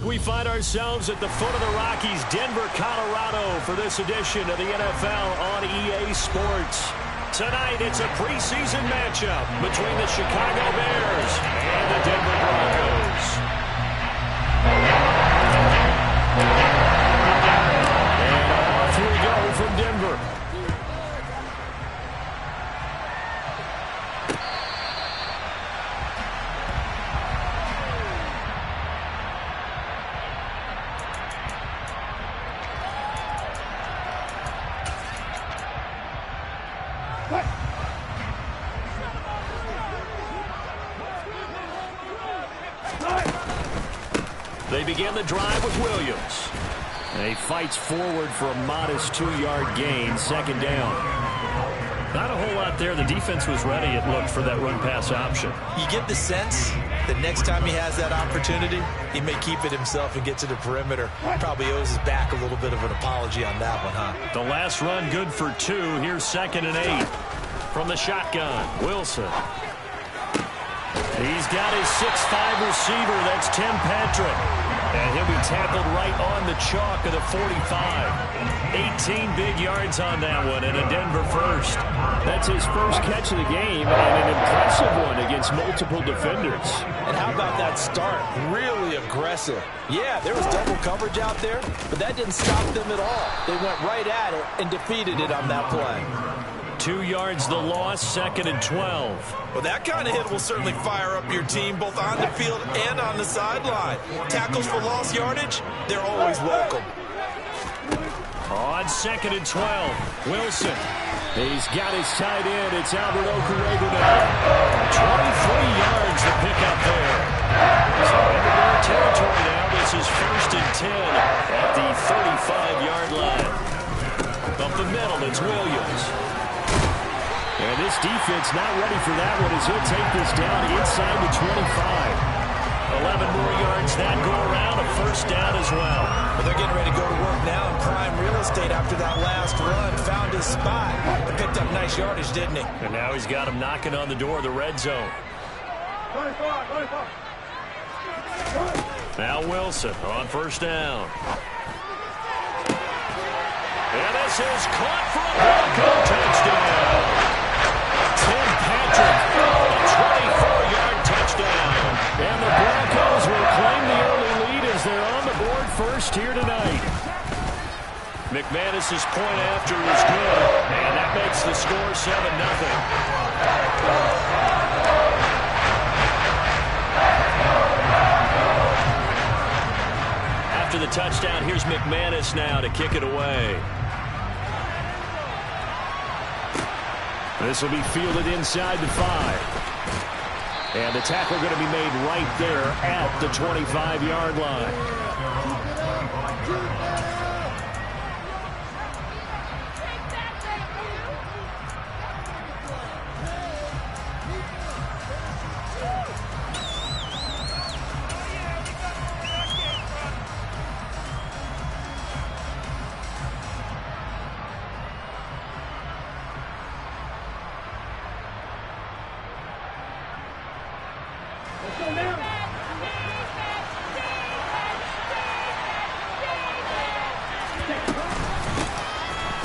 We find ourselves at the foot of the Rockies, Denver, Colorado, for this edition of the NFL on EA Sports. Tonight, it's a preseason matchup between the Chicago Bears and the Denver Broncos. And off we go from Denver. They begin the drive with Williams. And he fights forward for a modest 2-yard gain, second down. Not a whole lot there. The defense was ready, it looked, for that run-pass option. You get the sense that next time he has that opportunity, he may keep it himself and get to the perimeter. Probably owes his back a little bit of an apology on that one, huh? The last run good for 2. Here's 2nd and 8. From the shotgun, Wilson. He's got his 6'5 receiver. That's Tim Patrick. And he'll be tackled right on the chalk of the 45. 18 big yards on that one, and a Denver first. That's his first catch of the game, and an impressive one against multiple defenders. And how about that start? Really aggressive. Yeah, there was double coverage out there, but that didn't stop them at all. They went right at it and defeated it on that play. 2 yards the loss, 2nd and 12. Well, that kind of hit will certainly fire up your team both on the field and on the sideline. Tackles for lost yardage, they're always welcome. On 2nd and 12, Wilson. He's got his tight end. It's Albert Okereke now. 23 yards to pick up there. So into their territory now. This is 1st and 10 at the 35-yard line. Up the middle, it's Williams. And this defense not ready for that one as he'll take this down inside the 25. 11 more yards that go around, a first down as well. But they're getting ready to go to work now in prime real estate after that last run. Found his spot. And picked up nice yardage, didn't he? And now he's got him knocking on the door of the red zone. Now Wilson on first down. And this is caught for a Bronco touchdown. Tim Patrick, a 24-yard touchdown. And the Broncos will claim the early lead as they're on the board first here tonight. McManus's point after is good, and that makes the score 7-0. After the touchdown, here's McManus now to kick it away. This will be fielded inside the 5. And the tackle going to be made right there at the 25-yard line.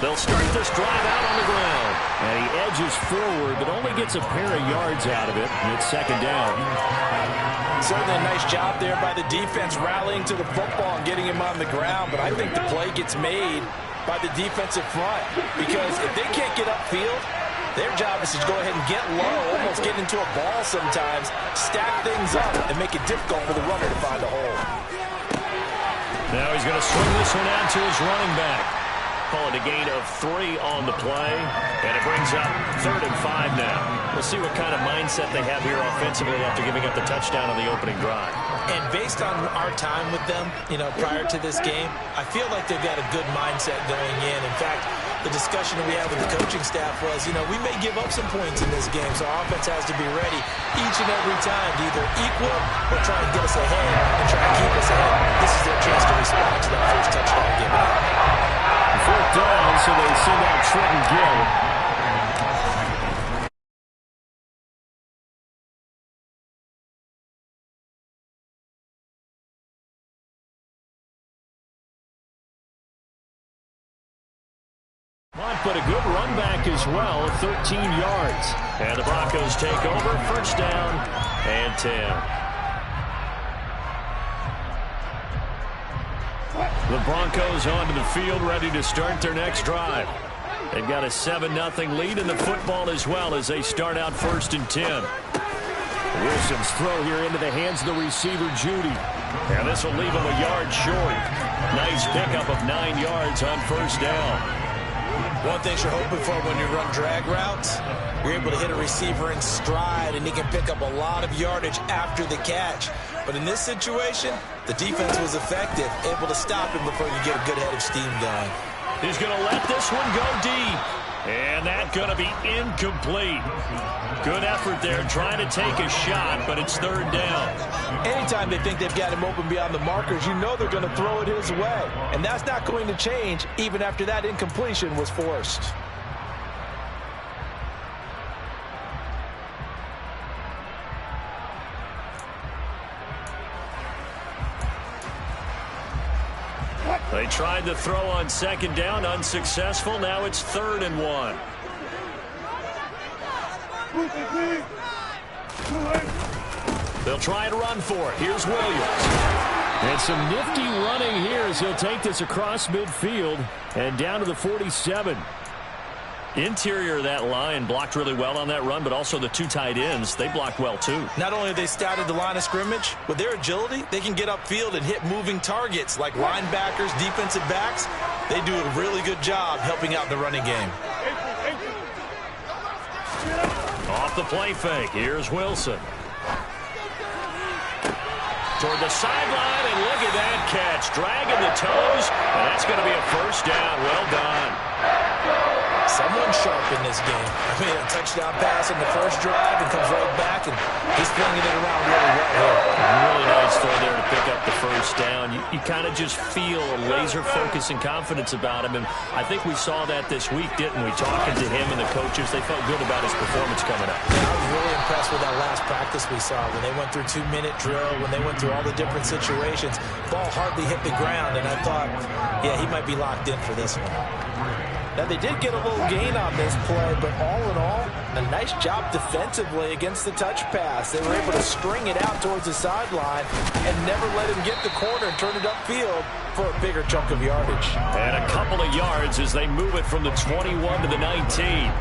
They'll start this drive out on the ground. And he edges forward, but only gets a pair of yards out of it. And it's 2nd down. Certainly a nice job there by the defense rallying to the football and getting him on the ground. But I think the play gets made by the defensive front. Because if they can't get upfield, their job is to go ahead and get low, almost get into a ball sometimes, stack things up, and make it difficult for the runner to find a hole. Now he's going to swing this one out to his running back. Call it a gain of 3 on the play, and it brings up 3rd and 5 now. We'll see what kind of mindset they have here offensively after giving up the touchdown on the opening drive. And based on our time with them, prior to this game, I feel like they've got a good mindset going in. In fact, the discussion that we had with the coaching staff was, we may give up some points in this game, so our offense has to be ready each and every time to either equal or try and get us ahead and try and keep us ahead. This is their chance to respond to that first touchdown given up. 4th down, so they send out Trenton Gill. But a good run back as well, 13 yards. And the Broncos take over, first down and 10. The Broncos onto the field, ready to start their next drive. They've got a 7-0 lead in the football as well as they start out first and 10. Wilson's throw here into the hands of the receiver, Judy. And this will leave him a yard short. Nice pickup of 9 yards on first down. One thing you're hoping for when you run drag routes, you're able to hit a receiver in stride, and he can pick up a lot of yardage after the catch. But in this situation, the defense was effective, able to stop him before you get a good head of steam going. He's going to let this one go deep. And that's going to be incomplete. Good effort there trying to take a shot, but it's third down. Anytime they think they've got him open beyond the markers, you know they're going to throw it his way. And that's not going to change even after that incompletion was forced. They tried to throw on second down, unsuccessful. Now it's 3rd and 1. They'll try and run for it. Here's Williams. And some nifty running here as he'll take this across midfield and down to the 47. Interior of that line blocked really well on that run, but also the 2 tight ends, they blocked well too. Not only have they scouted the line of scrimmage, with their agility, they can get upfield and hit moving targets like linebackers, defensive backs. They do a really good job helping out the running game. Off the play fake, here's Wilson. Toward the sideline, and look at that catch. Dragging the toes, and that's going to be a first down. Well done. Someone sharp in this game. I mean, a touchdown pass in the first drive and comes right back, and he's flinging it around really well here. Really nice throw there to pick up the first down. You kind of just feel a laser focus and confidence about him, and I think we saw that this week, didn't we? Talking to him and the coaches, they felt good about his performance coming up. Yeah, I was really impressed with that last practice we saw when they went through 2-minute drill, when they went through all the different situations. Ball hardly hit the ground, and I thought, yeah, he might be locked in for this one. Now, they did get a little gain on this play, but all in all, a nice job defensively against the touch pass. They were able to string it out towards the sideline and never let him get the corner and turn it upfield for a bigger chunk of yardage. And a couple of yards as they move it from the 21 to the 19.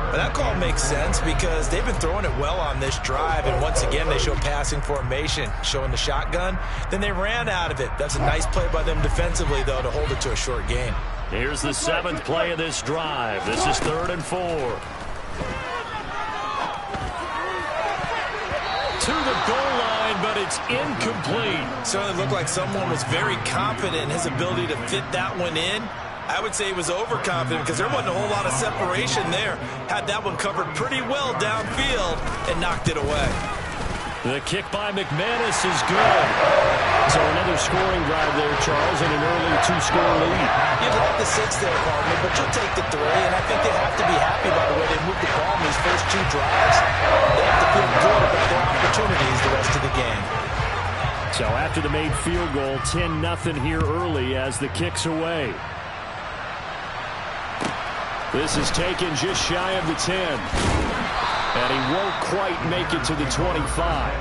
But that call makes sense because they've been throwing it well on this drive, and once again they show passing formation, showing the shotgun. Then they ran out of it. That's a nice play by them defensively, though, to hold it to a short gain. Here's the 7th play of this drive. This is 3rd and 4. To the goal line, but it's incomplete. Certainly looked like someone was very confident in his ability to fit that one in. I would say he was overconfident because there wasn't a whole lot of separation there. Had that one covered pretty well downfield and knocked it away. The kick by McManus is good. So another scoring drive there, Charles, and an early 2-score lead. You'd like the 6 there, partner, but you'll take the 3, and I think they have to be happy by the way they moved the ball in these first 2 drives. They have to feel good about their opportunities the rest of the game. So after the made field goal, 10-0 here early as the kick's away. This is taken just shy of the 10. And he won't quite make it to the 25.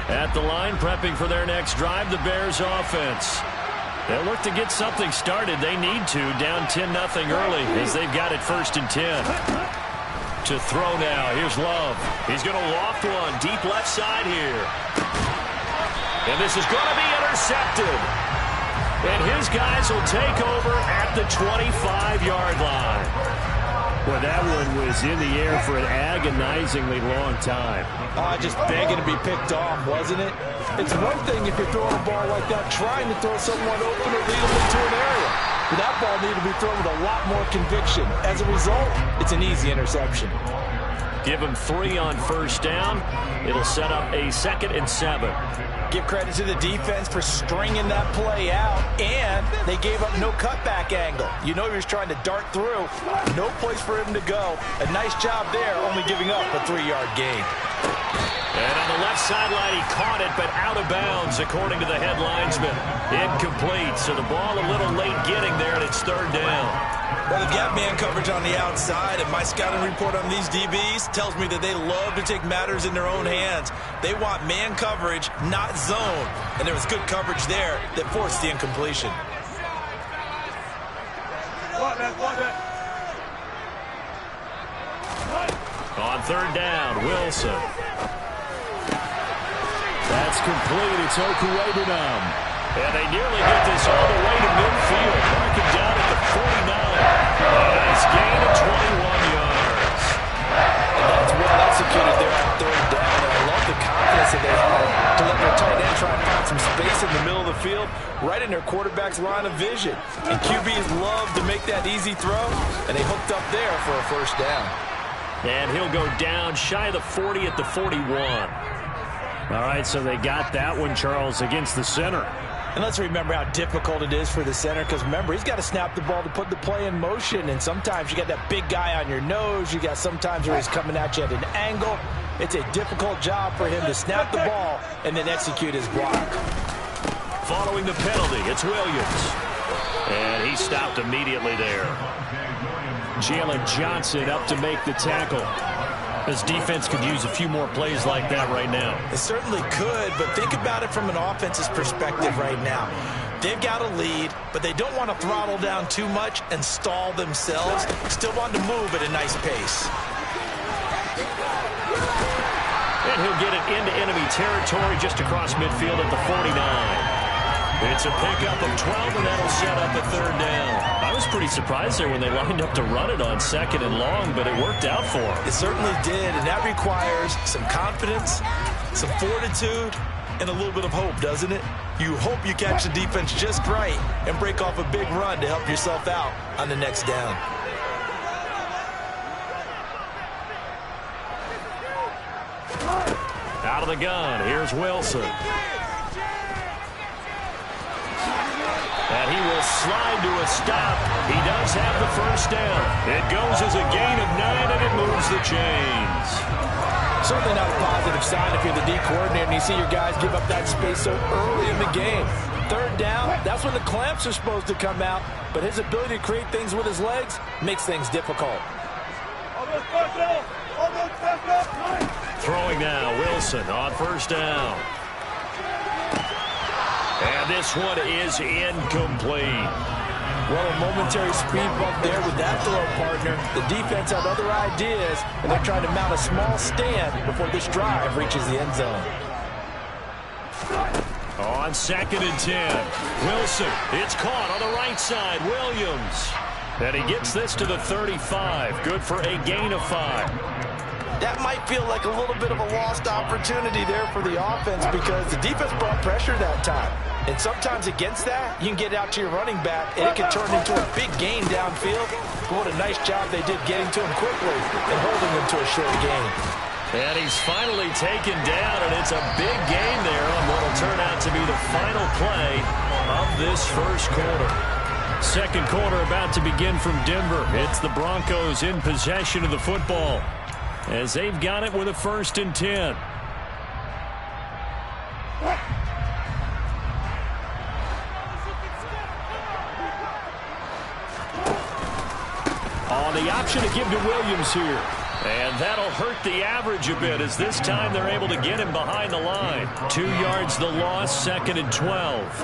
At the line, prepping for their next drive, the Bears offense. They'll look to get something started. They need to, down 10-0 early as they've got it 1st and 10. To throw now, here's Love. He's going to loft one, deep left side here. And this is going to be intercepted. And his guys will take over at the 25-yard line. Well, that one was in the air for an agonizingly long time. Just begging to be picked off, wasn't it? It's one thing if you're throwing a ball like that, trying to throw someone open or lead them into an area. But that ball needed to be thrown with a lot more conviction. As a result, it's an easy interception. Give him 3 on first down. It'll set up a 2nd and 7. Give credit to the defense for stringing that play out, and they gave up no cutback angle. You know he was trying to dart through. No place for him to go. A nice job there, only giving up a 3-yard gain. And on the left sideline, he caught it, but out of bounds, according to the head linesman. Incomplete, so the ball a little late getting there, and it's 3rd down. Well, they've got man coverage on the outside, and my scouting report on these DBs tells me that they love to take matters in their own hands. They want man coverage, not zone. And there was good coverage there that forced the incompletion. On 3rd down, Wilson. That's complete. It's Okuwebunam. And they nearly get this all the way to midfield. Mark it down at the 49. A nice gain of 21 yards. And that's well executed there on 3rd down. And I love the confidence that they had to let their tight end try and find some space in the middle of the field, right in their quarterback's line of vision. And QBs love to make that easy throw, and they hooked up there for a 1st down. And he'll go down shy of the 40 at the 41. All right, so they got that one, Charles, against the center. And let's remember how difficult it is for the center, because remember, he's got to snap the ball to put the play in motion, and sometimes you got that big guy on your nose. You got sometimes where he's coming at you at an angle. It's a difficult job for him to snap the ball and then execute his block. Following the penalty, it's Williams. And he stopped immediately there. Jalen Johnson up to make the tackle. This defense could use a few more plays like that right now. It certainly could, but think about it from an offense's perspective right now. They've got a lead, but they don't want to throttle down too much and stall themselves. Still want to move at a nice pace. And he'll get it into enemy territory just across midfield at the 49. It's a pickup of 12, and that'll set up a 3rd down. I was pretty surprised there when they lined up to run it on 2nd and long, but it worked out for them. It certainly did, and that requires some confidence, some fortitude, and a little bit of hope, doesn't it? You hope you catch the defense just right and break off a big run to help yourself out on the next down. Out of the gun, here's Wilson. And he will slide to a stop. He does have the 1st down. It goes as a gain of 9, and it moves the chains. Certainly not a positive sign if you're the D coordinator and you see your guys give up that space so early in the game. 3rd down, that's when the clamps are supposed to come out, but his ability to create things with his legs makes things difficult. Throwing now, Wilson on 1st down. And this one is incomplete. Well, a momentary speed bump there with that throw partner. The defense had other ideas, and they're trying to mount a small stand before this drive reaches the end zone. On 2nd and 10, Wilson, it's caught on the right side, Williams. And he gets this to the 35, good for a gain of 5. That might feel like a little bit of a lost opportunity there for the offense because the defense brought pressure that time. And sometimes against that, you can get out to your running back, and it can turn into a big gain downfield. But what a nice job they did getting to him quickly and holding him to a short gain. And he's finally taken down, and it's a big gain there on what will turn out to be the final play of this 1st quarter. 2nd quarter about to begin from Denver. It's the Broncos in possession of the football as they've got it with a 1st and 10. On the option to give to Williams here. And that'll hurt the average a bit as this time they're able to get him behind the line. 2 yards the loss, 2nd and 12.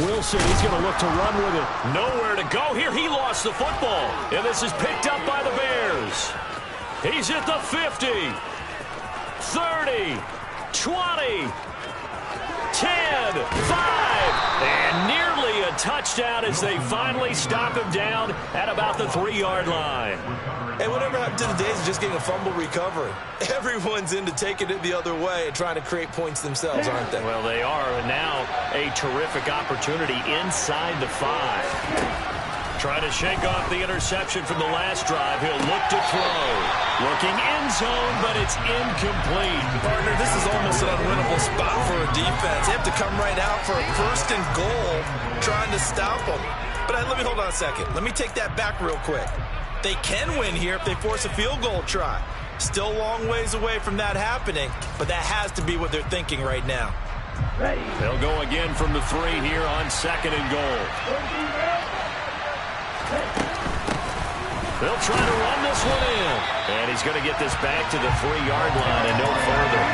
Wilson, he's going to look to run with it. Nowhere to go here. He lost the football. And this is picked up by the Bears. He's at the 50, 30, 20, 10, 5, and nearly a touchdown as they finally stop him down at about the 3-yard line. Hey, whatever happened to the days of just getting a fumble recovery? Everyone's into taking it the other way and trying to create points themselves, aren't they? Well, they are, and now a terrific opportunity inside the 5. Trying to shake off the interception from the last drive. He'll look to throw. Looking end zone, but it's incomplete. Partner, this is almost an unwinnable spot for a defense. They have to come right out for a first and goal, trying to stop them. But let me hold on a second. Let me take that back real quick. They can win here if they force a field goal try. Still a long ways away from that happening, but that has to be what they're thinking right now. They'll go again from the 3 here on second and goal. They'll try to run this one in. And he's going to get this back to the 3-yard line and no further.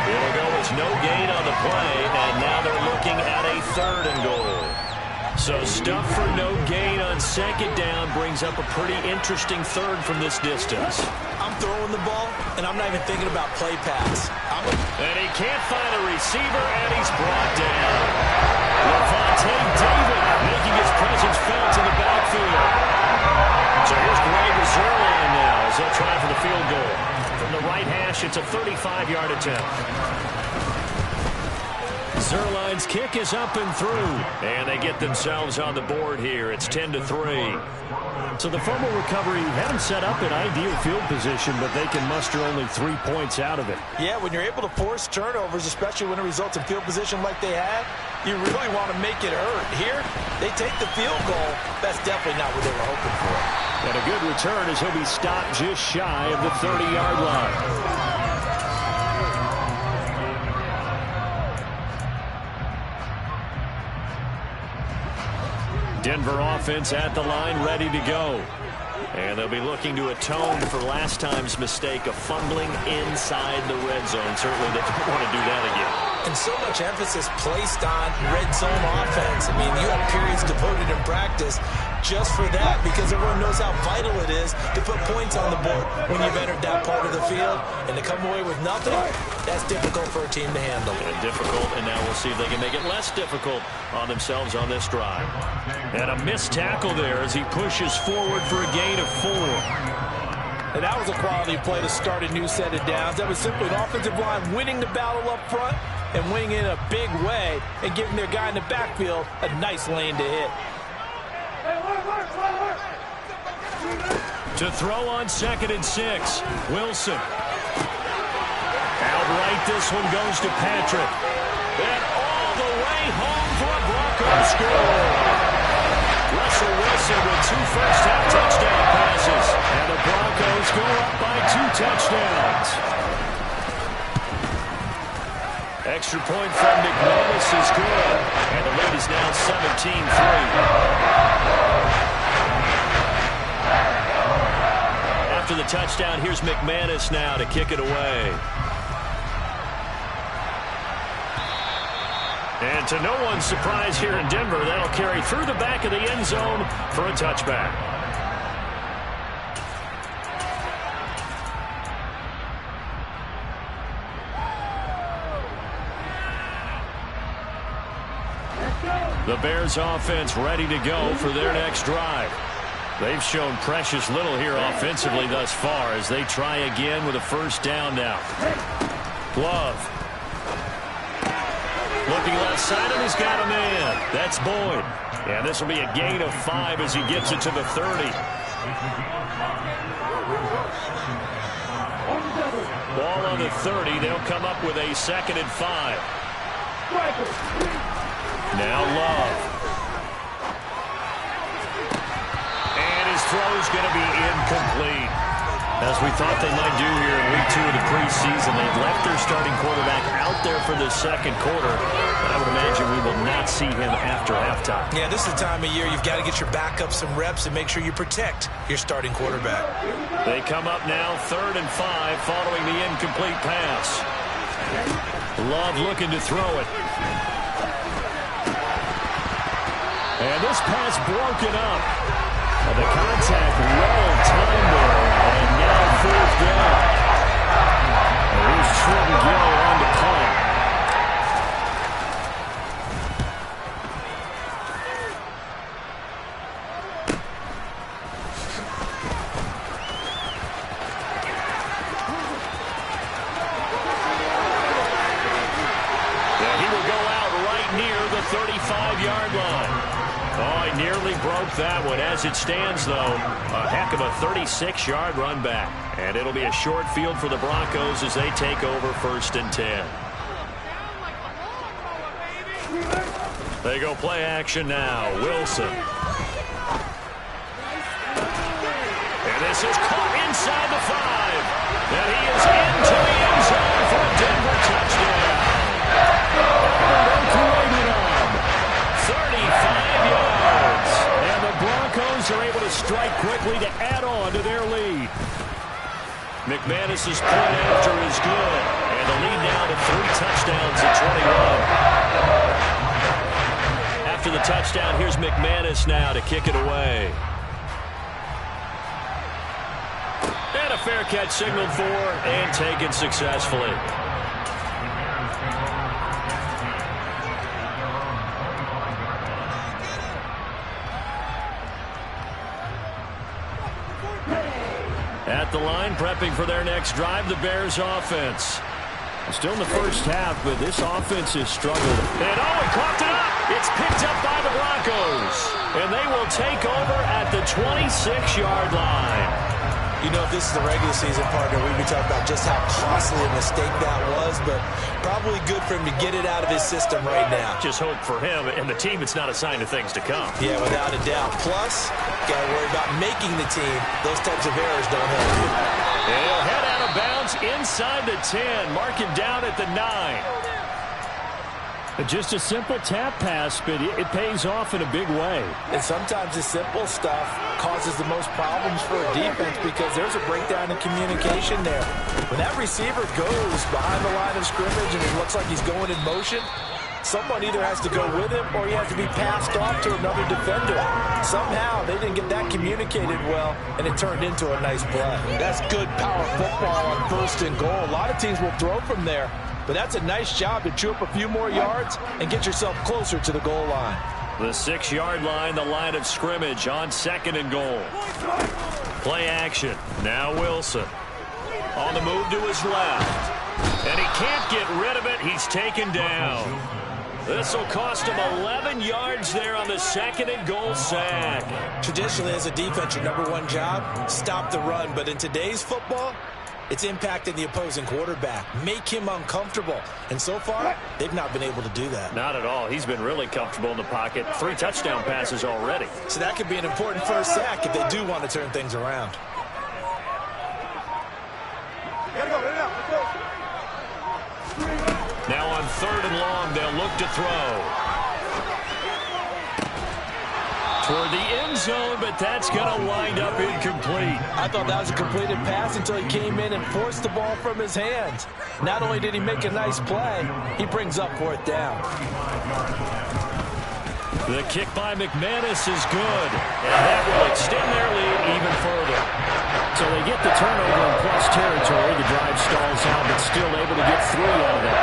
It'll go as no gain on the play, and now they're looking at a 3rd and goal. So stuff for no gain on second down brings up a pretty interesting 3rd from this distance. I'm throwing the ball, and I'm not even thinking about play pass. And he can't find a receiver, and he's brought down. Levante David making his presence felt in the backfield. So here's Greg Zerline now as they'll try for the field goal. From the right hash, it's a 35-yard attempt. Zerline's kick is up and through. And they get themselves on the board here. It's 10-3. So the fumble recovery had them set up in ideal field position, but they can muster only 3 points out of it. Yeah, when you're able to force turnovers, especially when it results in field position like they had, you really want to make it hurt. Here, they take the field goal. That's definitely not what they were hoping for. And a good return as he'll be stopped just shy of the 30-yard line. Denver offense at the line, ready to go. And they'll be looking to atone for last time's mistake of fumbling inside the red zone. Certainly they don't want to do that again. And so much emphasis placed on red zone offense. I mean, you have periods devoted in practice just for that, because everyone knows how vital it is to put points on the board when you've entered that part of the field. And to come away with nothing, that's difficult for a team to handle. And difficult, and now we'll see if they can make it less difficult on themselves on this drive. And a missed tackle there as he pushes forward for a gain of 4. And that was a quality play to start a new set of downs. That was simply an offensive line winning the battle up front and winning in a big way and giving their guy in the backfield a nice lane to hit. To throw on 2nd and 6, Wilson. Outright, this one goes to Patrick. And all the way home for a Broncos score. Russell Wilson with 2 first-half touchdown passes. And the Broncos go up by 2 touchdowns. Extra point from McManus is good. And the lead is now 17-3. After the touchdown, here's McManus now to kick it away. And to no one's surprise here in Denver, that'll carry through the back of the end zone for a touchback. The Bears offense ready to go for their next drive. They've shown precious little here offensively thus far as they try again with a first down now. Love. Looking left side, and he's got a man. That's Boyd. And this will be a gain of 5 as he gets it to the 30. Ball on the 30. They'll come up with a 2nd and 5. Now Love. Throw is going to be incomplete. As we thought they might do here in week 2 of the preseason, they've left their starting quarterback out there for the second quarter. But I would imagine we will not see him after halftime. Yeah, this is the time of year you've got to get your backup some reps and make sure you protect your starting quarterback. They come up now 3rd and 5 following the incomplete pass. Love looking to throw it. And this pass broken up. And the contact well timed there, and now 4th down. And here's Trenton Gill on the punt. Yeah, he will go out right near the 35-yard line. Oh, he nearly broke that one. As it stands, though, a heck of a 36-yard run back. And it'll be a short field for the Broncos as they take over 1st and 10. They go play action now. Wilson. And this is caught inside the 5. And he is into the end zone for a Denver touchdown. 35 yards. And the Broncos are able to strike quickly to add on to their lead. McManus's point after is good. And the lead now to 3 touchdowns at 21. After the touchdown, here's McManus now to kick it away. And a fair catch signaled for and taken successfully. At the line, prepping for their next drive, the Bears offense. Still in the first half, but this offense has struggled. And he coughed it up. It's picked up by the Broncos. And they will take over at the 26-yard line. You know, if this is the regular season, partner, we'd be talking about just how costly a mistake that was, but probably good for him to get it out of his system right now. Just hope for him and the team it's not a sign of things to come. Yeah, without a doubt. Plus, got to worry about making the team. Those types of errors don't help you. And he'll head out of bounds inside the 10. Mark him down at the 9. Just a simple tap pass, but it pays off in a big way. And sometimes the simple stuff causes the most problems for a defense because there's a breakdown in communication there. When that receiver goes behind the line of scrimmage and it looks like he's going in motion, someone either has to go with him or he has to be passed off to another defender. Somehow they didn't get that communicated well, and it turned into a nice play. That's good power football on 1st and goal. A lot of teams will throw from there. But that's a nice job to chew up a few more yards and get yourself closer to the goal line. The 6-yard line, the line of scrimmage on 2nd and goal. Play action. Now Wilson. On the move to his left. And he can't get rid of it. He's taken down. This will cost him 11 yards there on the 2nd and goal sack. Traditionally, as a defense, your number one job, stop the run. But in today's football, it's impacted the opposing quarterback. Make him uncomfortable. And so far, they've not been able to do that. Not at all. He's been really comfortable in the pocket. 3 touchdown passes already. So that could be an important first sack if they do want to turn things around. Now on 3rd and long, they'll look to throw. Toward the end zone, but that's going to wind up incomplete. I thought that was a completed pass until he came in and forced the ball from his hands. Not only did he make a nice play, he brings up 4th down. The kick by McManus is good, and that will extend their lead even further. So they get the turnover in plus territory. The drive stalls out, but still able to get 3 out of it.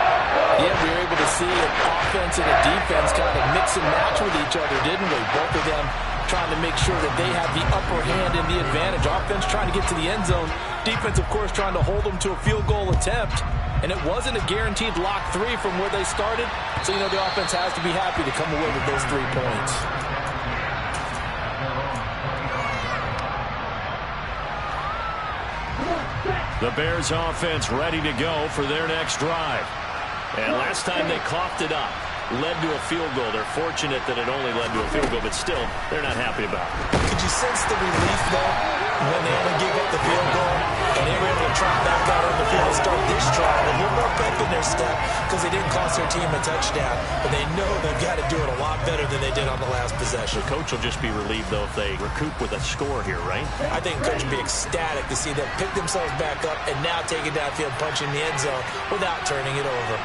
Yeah, we were able to see an offense and a defense kind of mix and match with each other, didn't we? Both of them trying to make sure that they have the upper hand and the advantage. Offense trying to get to the end zone. Defense, of course, trying to hold them to a field goal attempt. And it wasn't a guaranteed lock 3 from where they started. So, you know, the offense has to be happy to come away with those 3 points. The Bears offense ready to go for their next drive. And last time they coughed it up, led to a field goal. They're fortunate that it only led to a field goal, but still, they're not happy about it. Could you sense the relief, though, when they only gave up the field goal and they were able to trot back out on the field and start this drive? A little more pep in their step because they didn't cost their team a touchdown, but they know they've got to do it a lot better than they did on the last possession. The coach will just be relieved, though, if they recoup with a score here, right? I think the coach will be ecstatic to see them pick themselves back up and now take it downfield, punch in the end zone without turning it over.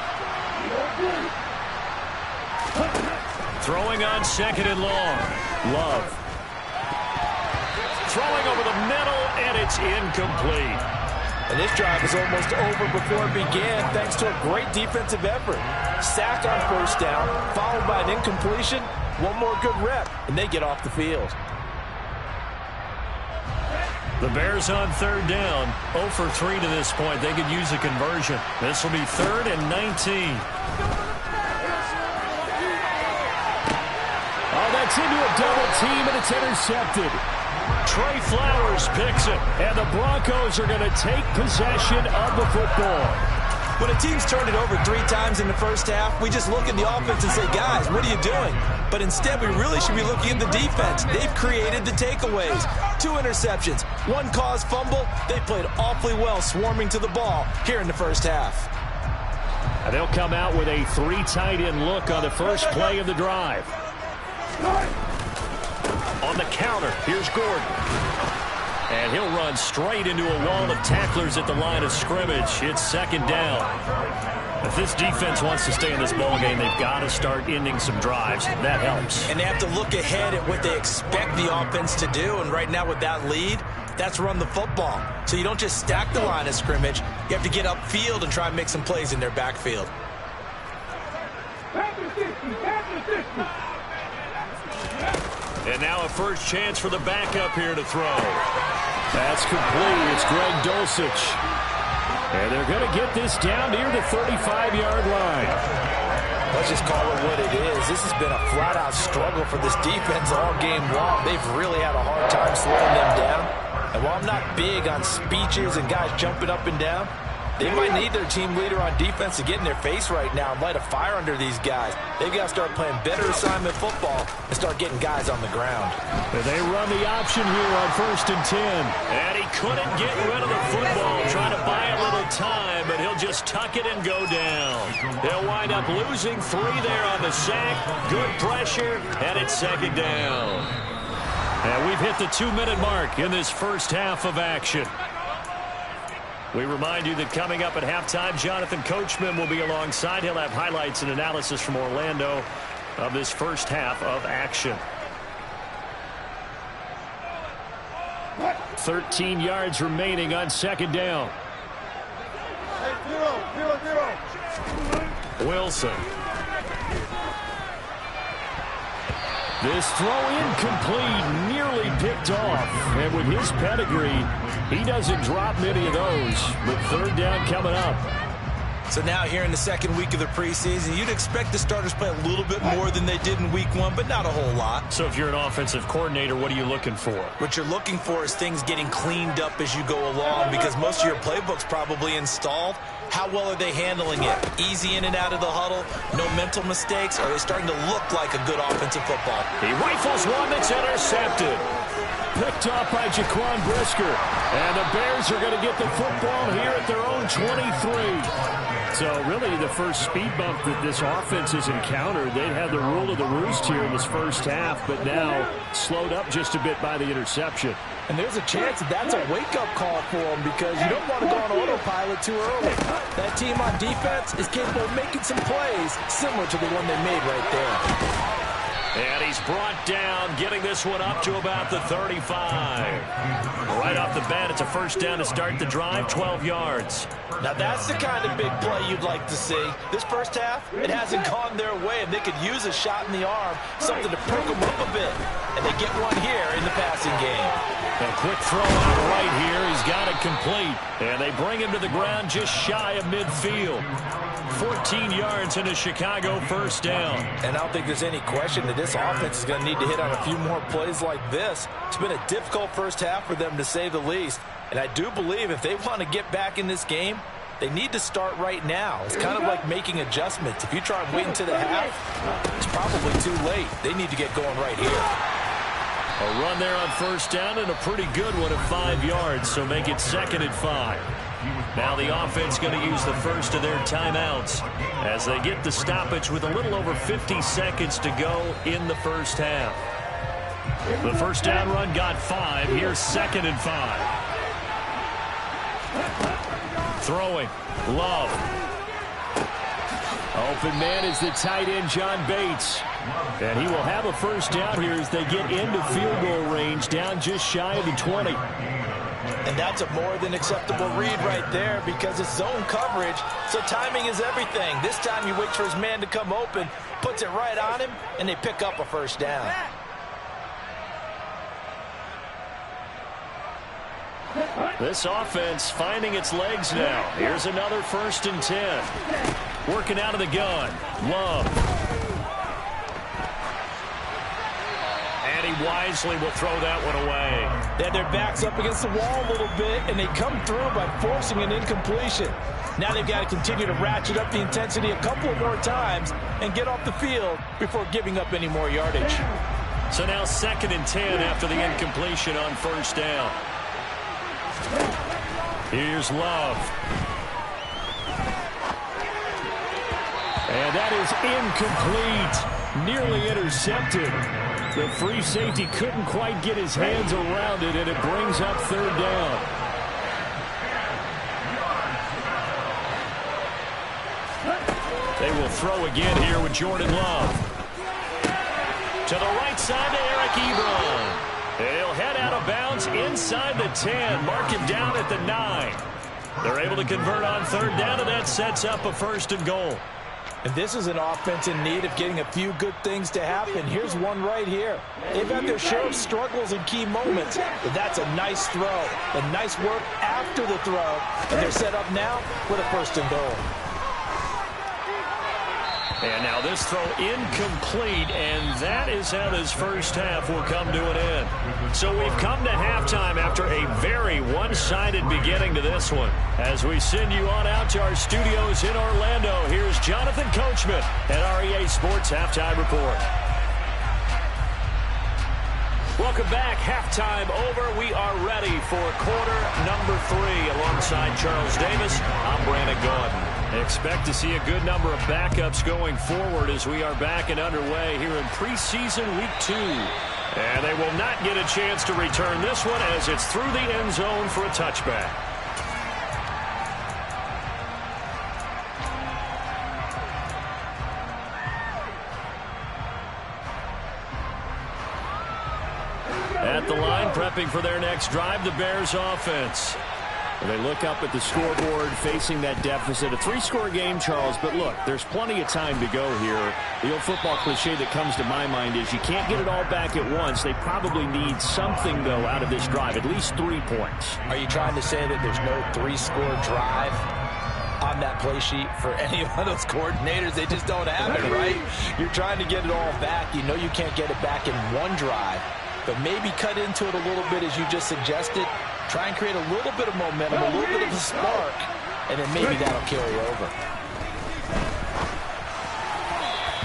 Throwing on 2nd and long. Love. Throwing over the middle, and it's incomplete. And this drive is almost over before it began thanks to a great defensive effort. Sack on 1st down, followed by an incompletion. One more good rep, and they get off the field. The Bears on 3rd down, 0 for 3 to this point. They could use a conversion. This will be 3rd and 19. Oh, they gets into a double team, and it's intercepted. Trey Flowers picks it, and the Broncos are going to take possession of the football. When a team's turned it over 3 times in the first half, we just look at the offense and say, guys, what are you doing? But instead, we really should be looking at the defense. They've created the takeaways. 2 interceptions, 1 caused fumble. They played awfully well swarming to the ball here in the first half. And they'll come out with a 3 tight end look on the first play of the drive. On the counter, here's Gordon. And he'll run straight into a wall of tacklers at the line of scrimmage. It's second down. If this defense wants to stay in this ballgame, they've got to start ending some drives. That helps. And they have to look ahead at what they expect the offense to do. And right now with that lead, that's run the football. So you don't just stack the line of scrimmage. You have to get upfield and try and make some plays in their backfield. And now a first chance for the backup here to throw. That's complete. It's Greg Dulcich. And they're going to get this down near the 35-yard line. Let's just call it what it is. This has been a flat-out struggle for this defense all game long. They've really had a hard time slowing them down. And while I'm not big on speeches and guys jumping up and down, they might need their team leader on defense to get in their face right now and light a fire under these guys. They've got to start playing better assignment football and start getting guys on the ground. They run the option here on 1st and 10. And he couldn't get rid of the football, trying to buy a little time, but he'll just tuck it and go down. They'll wind up losing 3 there on the sack. Good pressure, and it's second down. And we've hit the 2-minute mark in this first half of action. We remind you that coming up at halftime, Jonathan Coachman will be alongside. He'll have highlights and analysis from Orlando of this first half of action. 13 yards remaining on second down. Wilson. This throw incomplete, nearly picked off. And with his pedigree, he doesn't drop many of those. But third down coming up. So now here in the second week of the preseason, you'd expect the starters play a little bit more than they did in week 1, but not a whole lot. So if you're an offensive coordinator, what are you looking for? What you're looking for is things getting cleaned up as you go along, because most of your playbook's probably installed. How well are they handling it? Easy in and out of the huddle? No mental mistakes? Are they starting to look like a good offensive football? He rifles one that's intercepted. Picked off by Jaquan Brisker. And the Bears are going to get the football here at their own 23. So really the first speed bump that this offense has encountered. They had the rule of the roost here in this first half, but now slowed up just a bit by the interception. And there's a chance that that's a wake-up call for them, because you don't want to go on autopilot too early. That team on defense is capable of making some plays similar to the one they made right there. And he's brought down, getting this one up to about the 35. Right off the bat, it's a first down to start the drive, 12 yards. Now that's the kind of big play you'd like to see. This first half, it hasn't gone their way, and they could use a shot in the arm, something to perk them up a bit. And they get one here in the passing game. A quick throw out right here. He's got it complete. And they bring him to the ground just shy of midfield. 14 yards in a Chicago first down. And I don't think there's any question that this offense is going to need to hit on a few more plays like this. It's been a difficult first half for them, to say the least. And I do believe if they want to get back in this game, they need to start right now. It's kind of like making adjustments. If you try and wait until the half, it's probably too late. They need to get going right here. A run there on first down, and a pretty good one at 5 yards, so make it second and 5. Now the offense going to use the first of their timeouts as they get the stoppage with a little over 50 seconds to go in the first half. The first down run got 5. Here's second and 5. Throwing. Love. Open man is the tight end, John Bates. And he will have a first down here as they get into field goal range, down just shy of the 20. And that's a more than acceptable read right there, because it's zone coverage, so timing is everything. This time he waits for his man to come open, puts it right on him, and they pick up a first down. This offense finding its legs now. Here's another 1st and 10. Working out of the gun. Love. and he wisely will throw that one away. They had their backs up against the wall a little bit, and they come through by forcing an incompletion. Now they've got to continue to ratchet up the intensity a couple more times and get off the field before giving up any more yardage. So now 2nd and 10 after the incompletion on 1st down. Here's Love. And that is incomplete. Nearly intercepted. The free safety couldn't quite get his hands around it, and it brings up 3rd down. They will throw again here with Jordan Love. To the right side to Eric Ebron. He'll head out of bounds inside the 10. Mark him down at the 9. They're able to convert on 3rd down, and that sets up a 1st and goal. And this is an offense in need of getting a few good things to happen. Here's one right here. They've had their share of struggles in key moments, but that's a nice throw. A nice work after the throw, and they're set up now with a 1st and goal. And now this throw incomplete, and that is how this first half will come to an end. So we've come to halftime after a very one-sided beginning to this one. As we send you on out to our studios in Orlando, here's Jonathan Coachman at REA Sports Halftime Report. Welcome back. Halftime over. We are ready for quarter number 3. Alongside Charles Davis, I'm Brandon Gaudin. Expect to see a good number of backups going forward as we are back and underway here in preseason week 2. And they will not get a chance to return this one as it's through the end zone for a touchback. At the line, prepping for their next drive, the Bears offense. They look up at the scoreboard, facing that deficit. A 3-score game, Charles, but look, there's plenty of time to go here. The old football cliche that comes to my mind is you can't get it all back at once. They probably need something, though, out of this drive, at least 3 points. Are you trying to say that there's no 3-score drive on that play sheet for any of those coordinators? They just don't have it, right? You're trying to get it all back. You know you can't get it back in one drive, but maybe cut into it a little bit as you just suggested. Try and create a little bit of momentum, a little bit of a spark, and then maybe that'll carry over.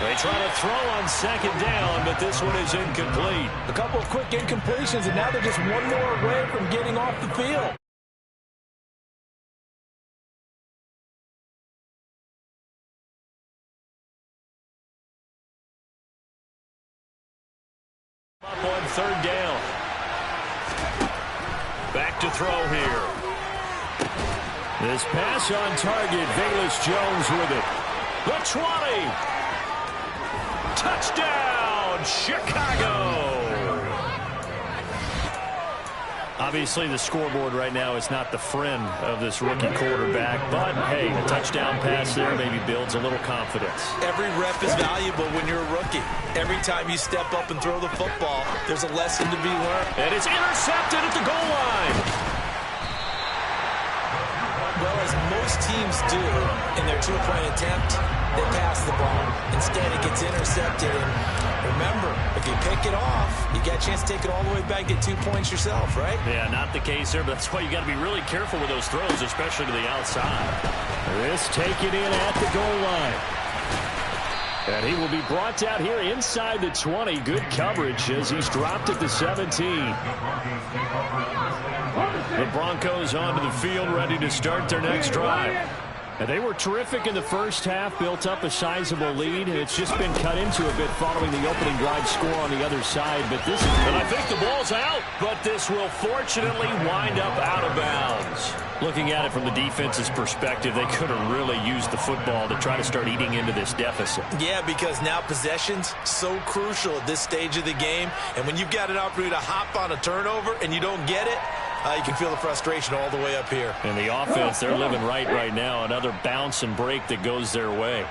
They try to throw on 2nd down, but this one is incomplete. A couple of quick incompletions, and now they're just one more away from getting off the field. Up on 3rd down. Back to throw here. This pass on target. Velus Jones with it. The 20. Touchdown, Chicago. Obviously, the scoreboard right now is not the friend of this rookie quarterback, but, hey, a touchdown pass there maybe builds a little confidence. Every rep is valuable when you're a rookie. Every time you step up and throw the football, there's a lesson to be learned. And it's intercepted at the goal line. Well, as most teams do in their 2-point attempt, they pass the ball. Instead, it gets intercepted. And remember, if you pick it off, you got a chance to take it all the way back, get 2 points yourself, right? Yeah, not the case there, but that's why you got to be really careful with those throws, especially to the outside. This taken in at the goal line. And he will be brought out here inside the 20. Good coverage as he's dropped at the 17. The Broncos onto the field, ready to start their next drive. And they were terrific in the first half, built up a sizable lead, and it's just been cut into a bit following the opening drive score on the other side. But this is, and I think the ball's out, but this will fortunately wind up out of bounds. Looking at it from the defense's perspective, they could have really used the football to try to start eating into this deficit. Yeah, because now possession's so crucial at this stage of the game, and when you've got an opportunity to hop on a turnover and you don't get it, you can feel the frustration all the way up here. And the offense, they're living right now. Another bounce and break that goes their way.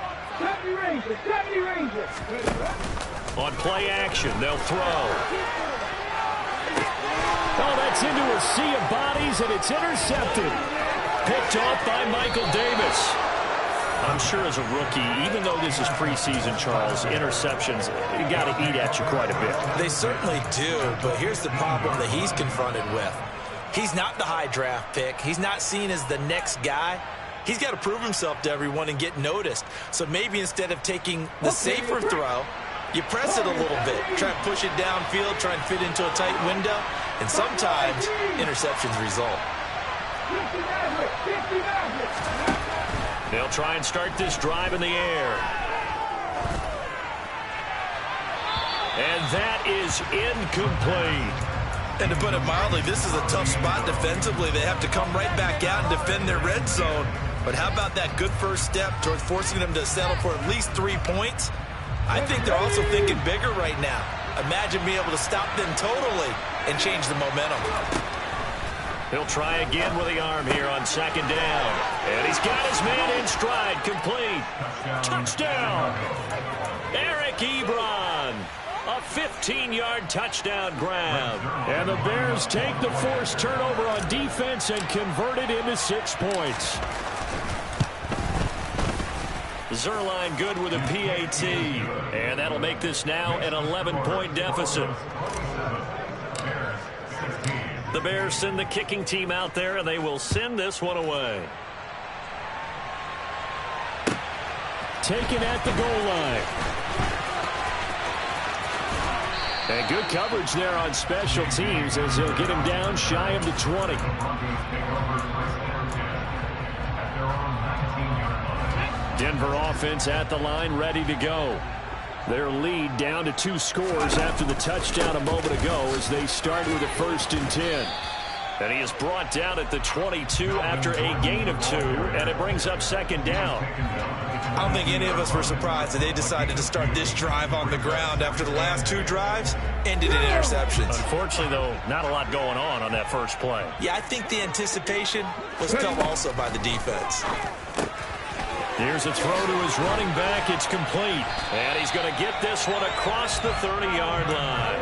On play action, they'll throw. Oh, that's into a sea of bodies, and it's intercepted. Picked off by Michael Davis. I'm sure as a rookie, even though this is preseason, Charles, interceptions, you got to eat at you quite a bit. They certainly do, but here's the problem that he's confronted with. He's not the high draft pick. He's not seen as the next guy. He's got to prove himself to everyone and get noticed. So maybe instead of taking the safer throw, you press it a little bit. Try and push it downfield, try and fit into a tight window. And sometimes interceptions result. They'll try and start this drive in the air. And that is incomplete. And to put it mildly, this is a tough spot defensively. They have to come right back out and defend their red zone. But how about that good first step towards forcing them to settle for at least 3 points? I think they're also thinking bigger right now. Imagine being able to stop them totally and change the momentum. He'll try again with the arm here on second down. And he's got his man in stride. Complete. Touchdown. Eric Ebron. A 15-yard touchdown grab. And the Bears take the forced turnover on defense and convert it into 6 points. Zerline good with a PAT. And that'll make this now an 11-point deficit. The Bears send the kicking team out there, and they will send this one away. Taken at the goal line. And good coverage there on special teams as they'll get him down shy of the 20. Denver offense at the line, ready to go. Their lead down to 2 scores after the touchdown a moment ago as they start with a 1st and 10. And he is brought down at the 22 after a gain of 2, and it brings up second down. I don't think any of us were surprised that they decided to start this drive on the ground after the last 2 drives ended in interceptions. Unfortunately, though, not a lot going on that first play. Yeah, I think the anticipation was felt also by the defense. Here's a throw to his running back. It's complete. And he's going to get this one across the 30-yard line.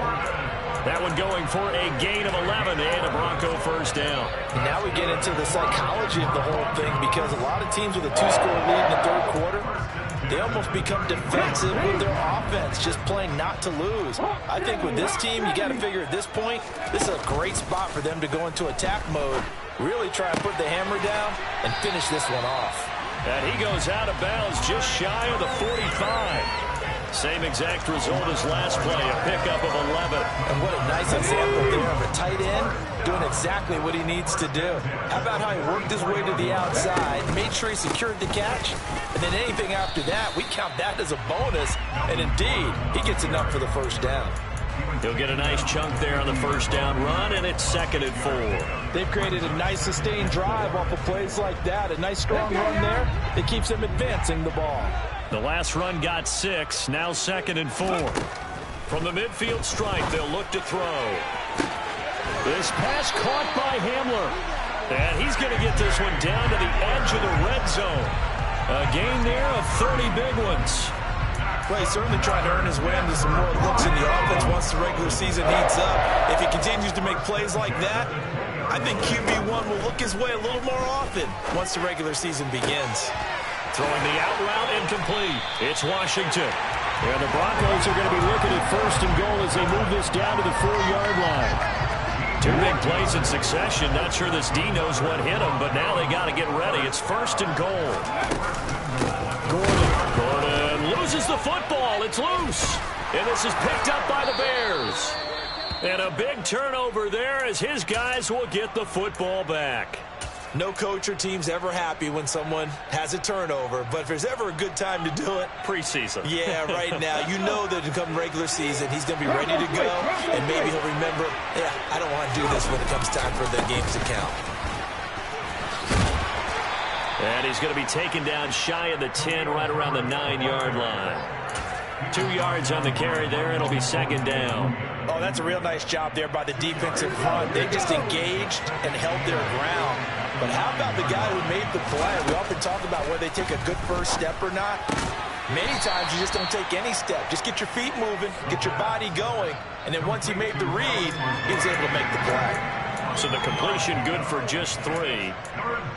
That one going for a gain of 11 and a Bronco first down. Now we get into the psychology of the whole thing because a lot of teams with a 2-score lead in the third quarter, they almost become defensive with their offense, just playing not to lose. I think with this team, you got to figure at this point, this is a great spot for them to go into attack mode, really try and put the hammer down and finish this one off. And he goes out of bounds just shy of the 45. Same exact result as last play, a pickup of 11. And what a nice example there of a tight end doing exactly what he needs to do. How about how he worked his way to the outside, made sure he secured the catch, and then anything after that, we count that as a bonus. And indeed, he gets enough for the first down. He'll get a nice chunk there on the first down run, and it's 2nd and 4. They've created a nice sustained drive off of plays like that. A nice strong run there that keeps them advancing the ball. The last run got 6, now 2nd and 4. From the midfield stripe, they'll look to throw. This pass caught by Hamler. And he's going to get this one down to the edge of the red zone. A gain there of 30 big ones. Well, he's certainly trying to earn his way into some more looks in the offense once the regular season heats up. If he continues to make plays like that, I think QB1 will look his way a little more often once the regular season begins. Throwing the out route incomplete. It's Washington. And the Broncos are going to be looking at 1st and goal as they move this down to the 4-yard line. 2 big plays in succession. Not sure this D knows what hit him, but now they got to get ready. It's 1st and goal. Gordon loses the football. It's loose. And this is picked up by the Bears. And a big turnover there as his guys will get the football back. No coach or team's ever happy when someone has a turnover, but if there's ever a good time to do it, preseason. Yeah, right now. You know that come regular season, he's going to be ready to go, and maybe he'll remember, yeah, I don't want to do this when it comes time for the games to count. And he's going to be taken down shy of the 10, right around the 9-yard line. 2 yards on the carry there. It'll be 2nd down. Oh, that's a real nice job there by the defensive front. They just engaged and held their ground. But how about the guy who made the play? We often talk about whether they take a good first step or not. Many times you just don't take any step. Just get your feet moving, get your body going, and then once he made the read, he was able to make the play. So the completion good for just 3.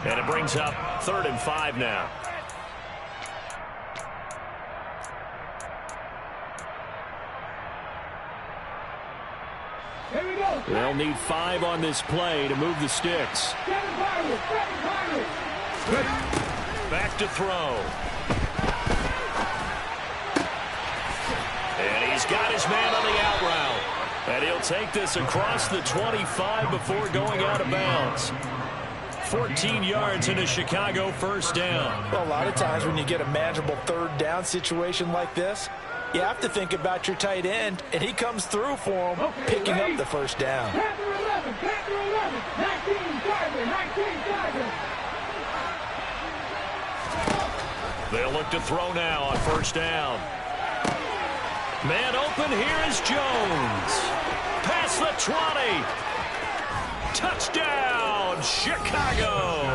And it brings up 3rd and 5 now. They'll need 5 on this play to move the sticks. Back to throw. And he's got his man on the out route. And he'll take this across the 25 before going out of bounds. 14 yards in a Chicago first down. Well, a lot of times when you get a manageable third down situation like this, you have to think about your tight end, and he comes through for him, picking up the first down. They'll look to throw now on first down. Man open, here is Jones. Past the 20. Touchdown, Chicago.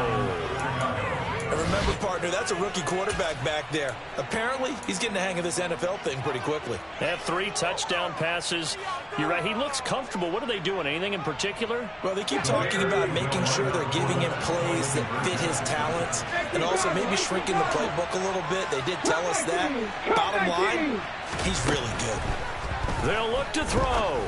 And remember, partner, that's a rookie quarterback back there. Apparently, he's getting the hang of this NFL thing pretty quickly. Had 3 touchdown passes. You're right, he looks comfortable. What are they doing? Anything in particular? Well, they keep talking about making sure they're giving him plays that fit his talents and also maybe shrinking the playbook a little bit. They did tell us that. Bottom line, he's really good. They'll look to throw.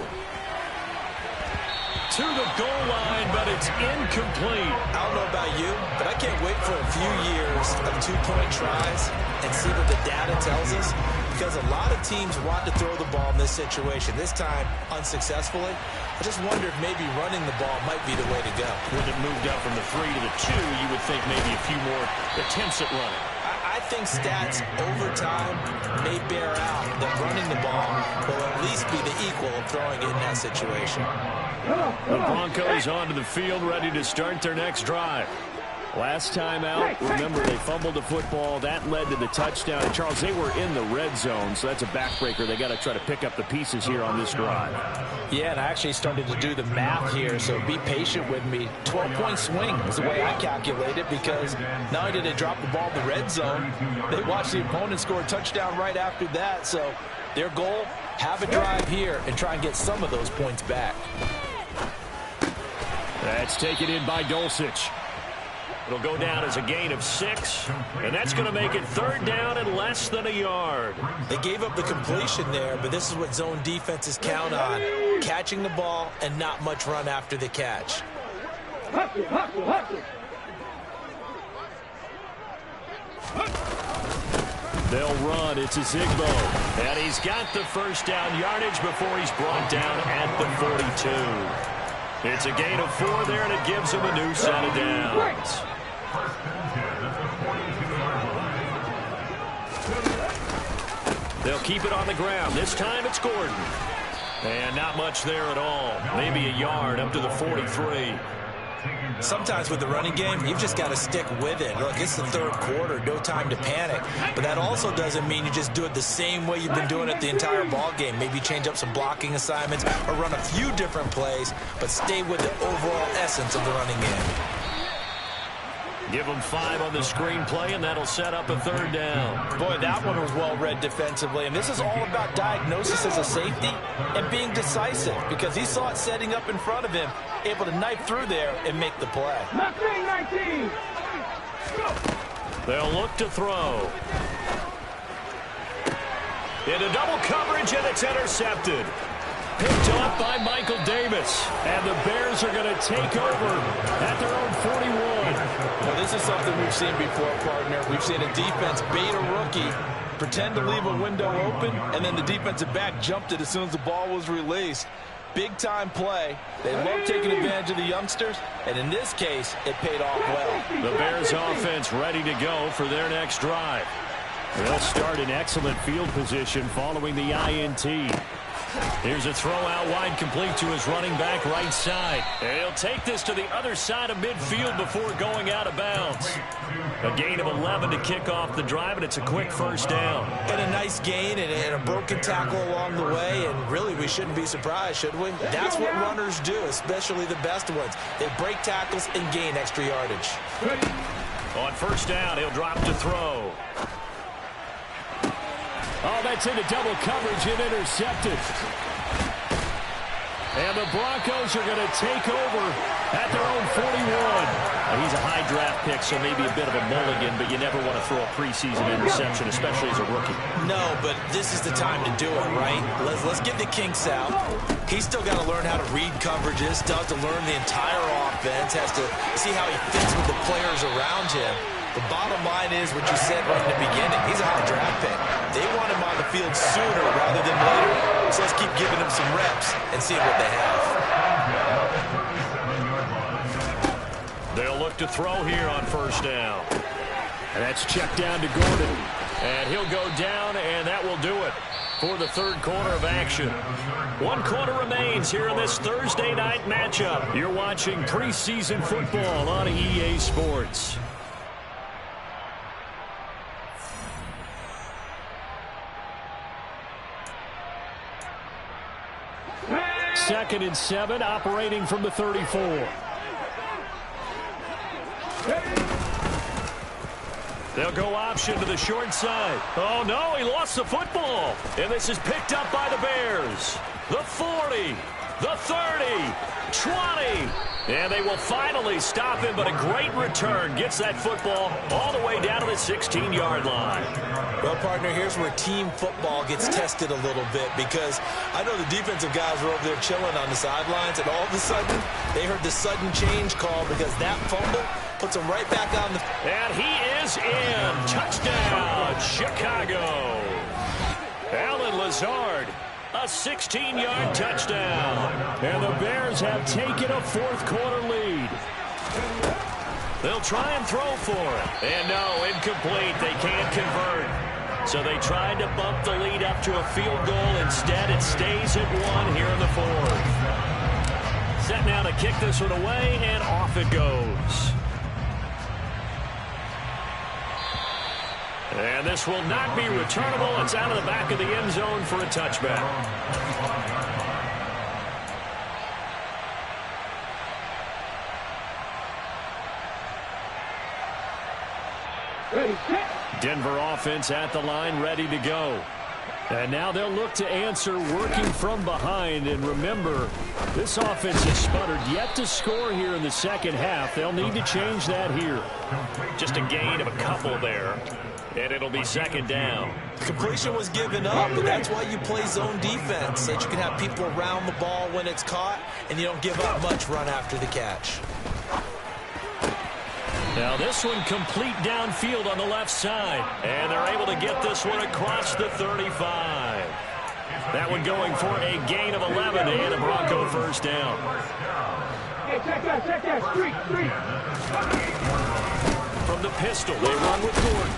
To the goal line, but it's incomplete. I don't know about you, but I can't wait for a few years of 2-point tries and see what the data tells us, because a lot of teams want to throw the ball in this situation. This time, unsuccessfully. I just wonder if maybe running the ball might be the way to go. When it moved up from the 3 to the 2, you would think maybe a few more attempts at running. I think stats over time may bear out that running the ball will at least be the equal of throwing it in that situation. The Broncos onto the field, ready to start their next drive. Last time out, remember, they fumbled the football. That led to the touchdown. And, Charles, they were in the red zone, so that's a backbreaker. They got to try to pick up the pieces here on this drive. Yeah, and I actually started to do the math here, so be patient with me. 12-point swing is the way I calculate it, because not only did they drop the ball in the red zone, they watched the opponent score a touchdown right after that. So their goal, have a drive here and try and get some of those points back. That's taken in by Dulcich. It'll go down as a gain of 6, and that's going to make it 3rd down and less than a yard. They gave up the completion there, but this is what zone defenses count on, catching the ball and not much run after the catch. They'll run. It's a Zigbo. And he's got the first down yardage before he's brought down at the 42. It's a gain of 4 there, and it gives him a new set of downs. They'll keep it on the ground. This time it's Gordon. And not much there at all. Maybe a yard up to the 43. Sometimes with the running game, you've just got to stick with it. Look, it's the 3rd quarter, no time to panic. But that also doesn't mean you just do it the same way you've been doing it the entire ball game. Maybe change up some blocking assignments or run a few different plays, but stay with the overall essence of the running game. Give them 5 on the screenplay, and that'll set up a 3rd down. Boy, that one was well read defensively, and this is all about diagnosis as a safety and being decisive, because he saw it setting up in front of him, able to knife through there and make the play. 19. They'll look to throw. Into double coverage, and it's intercepted. Picked up by Michael Davis. And the Bears are going to take over at their own 41. Well, this is something we've seen before, partner. We've seen a defense bait a rookie, pretend to leave a window open, and then the defensive back jumped it as soon as the ball was released. Big-time play. They love taking advantage of the youngsters, and in this case, it paid off well. The Bears offense ready to go for their next drive. They'll start in excellent field position following the INT. Here's a throw out wide, complete to his running back right side. And he'll take this to the other side of midfield before going out of bounds. A gain of 11 to kick off the drive, and it's a quick first down. And a nice gain and a broken tackle along the way, and really we shouldn't be surprised, should we? That's what runners do, especially the best ones. They break tackles and gain extra yardage. On first down, he'll drop to throw. Oh, that's into double coverage and intercepted. And And the Broncos are going to take over at their own 41. He's a high draft pick, so maybe a bit of a mulligan, but you never want to throw a preseason interception, especially as a rookie. No, but this is the time to do it, right? Let's get the kinks out. He's still got to learn how to read coverages, still has to learn the entire offense, has to see how he fits with the players around him. The bottom line is what you said right in the beginning. He's a high draft pick. They want him on the field sooner rather than later, so let's keep giving him some reps and seeing what they have. They'll look to throw here on first down. And that's checked down to Gordon. And he'll go down, and that will do it for the third quarter of action. 1 quarter remains here in this Thursday night matchup. You're watching preseason football on EA Sports. Second and 7, operating from the 34. They'll go option to the short side. Oh, no, he lost the football. And this is picked up by the Bears. The 40, the 30, 20. And they will finally stop him, but a great return. Gets that football all the way down to the 16-yard line. Well, partner, here's where team football gets tested a little bit, because I know the defensive guys were over there chilling on the sidelines, and all of a sudden, they heard the sudden change call because that fumble puts him right back on the... And he is in. Touchdown, Chicago. Alan Lazard, a 16-yard touchdown. And the Bears have taken a fourth-quarter lead. They'll try and throw for it. And no, incomplete. They can't convert. So they tried to bump the lead up to a field goal. Instead, it stays at 1 here in the fourth. Set now to kick this one away, and off it goes. And this will not be returnable. It's out of the back of the end zone for a touchback. Denver offense at the line, ready to go. And now they'll look to answer working from behind. And remember, this offense has sputtered yet to score here in the second half. They'll need to change that here. Just a gain of a couple there. And it'll be second down. Completion was given up, but that's why you play zone defense, so that you can have people around the ball when it's caught, and you don't give up much run after the catch. Now this one complete downfield on the left side. And they're able to get this one across the 35. That one going for a gain of 11 and a Bronco first down. Hey, check that, street. From the pistol, they run with Gordon.